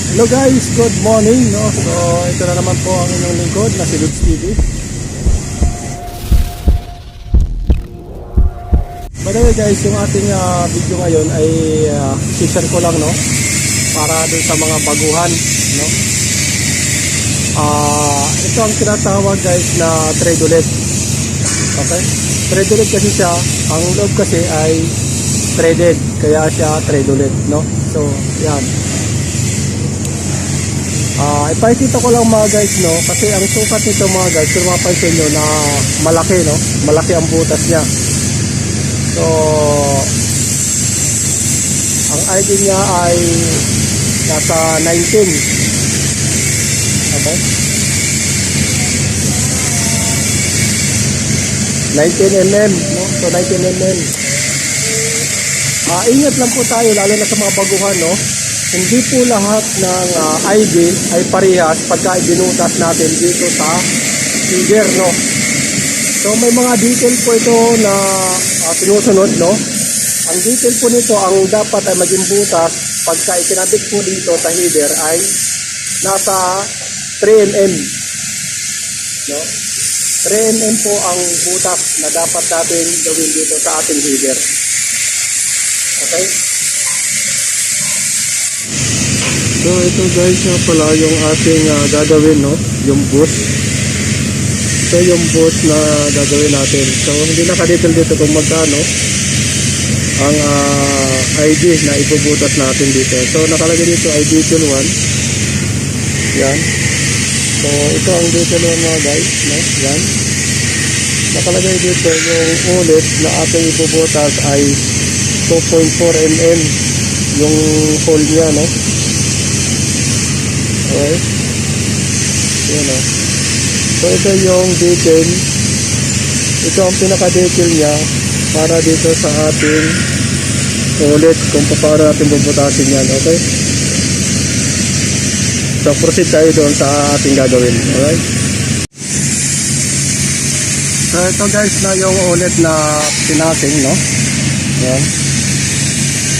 Hello guys, good morning, no? So ito na naman po ang inyong lingkod na si Lods TV. By the way guys, yung ating video ngayon ay share ko lang, no? Para dun sa mga baguhan, no? Ito ang tinatawag guys na trade ulit. Okay? Trade ulit kasi siya, ang loob kasi ay traded, kaya siya trade ulit, no? So yan. Ipakita ko lang mga guys, no, kasi ang sukat nito mga guys, kung mapansin nyo na malaki, no, malaki ang butas niya. So ang ID niya ay nasa 19. Okay, 19 mm, no? So 19 mm. Ingat lang po tayo lalo na sa mga baguhan, no. Hindi po lahat ng ID ay parehas pagka ibinutas natin dito sa feeder, no. So may mga detail po ito na sinusunod, no. Ang detail po nito, ang dapat ay maging butas pagka ikinabit po dito sa header ay nasa 3 mm, no. 3 mm po ang butas na dapat natin gawin dito sa ating header. Okay? So ito guys pala yung ating gagawin, no, yung boost. So yung boost na gagawin natin. So hindi naka-detail dito kung magkano ang ID na ibubutas natin dito. So nakalagay dito ay detail 1. Yan. So ito ang detail 1 mga guys, no? Yan. Nakalagay dito yung ulit na ating ibubutas ay 2.4 mm yung hole niya, no? Okay. Yan, no? So ito yung detail. Ito ang pinaka-detail niya para dito sa ating ulit kung paano natin bubutasin yan. Okay. So proceed tayo doon sa ating gagawin. Alright. So ito guys na yung ulit na pinating, no? Yan.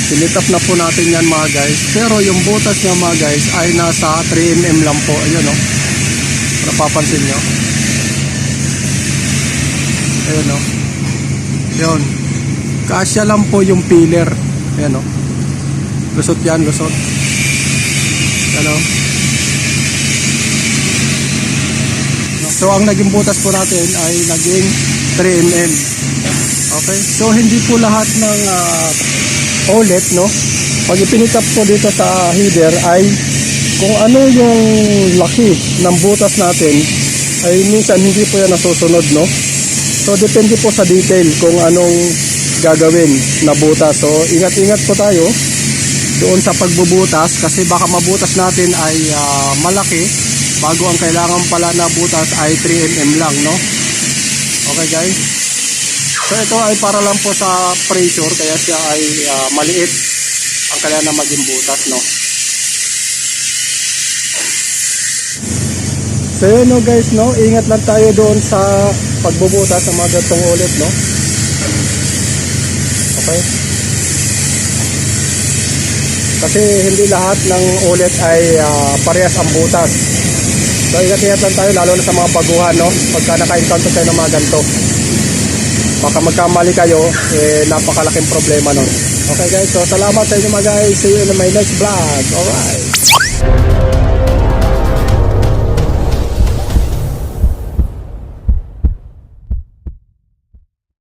Sinitap na po natin yan mga guys. Pero yung butas niya mga guys ay nasa 3 mm lang po. Ayun, no? Napapansin nyo. Ayun, no? Ayun. Kasya lang po yung pillar. Ayun, no? Lusot yan, lusot. Ano? So ang naging butas po natin ay naging 3 mm. Okay? So hindi po lahat ng ulit, no, pag ipinitap po dito sa header ay kung ano yung laki ng butas natin ay minsan hindi po yan nasusunod, no. So depende po sa detail kung anong gagawin na butas. So ingat-ingat po tayo doon sa pagbubutas kasi baka mabutas natin ay malaki bago ang kailangan pala na butas ay 3 mm lang, no. Okay guys. So ito ay para lang po sa pressure kaya siya ay maliit ang kailangan na maging butas, no. So yun, no guys, no, ingat lang tayo doon sa pagbubutas sa mga gatong ulit, no. Okay. Kasi hindi lahat ng ulit ay parehas ang butas. So ingat-ingat lang tayo lalo na sa mga baguhan, no, pagka naka-encounter tayo ng mga ganito. Baka magkamali kayo, napakalaking problema nun. Okay guys, so salamat sa inyo mga guys. See you in my next vlog. Alright.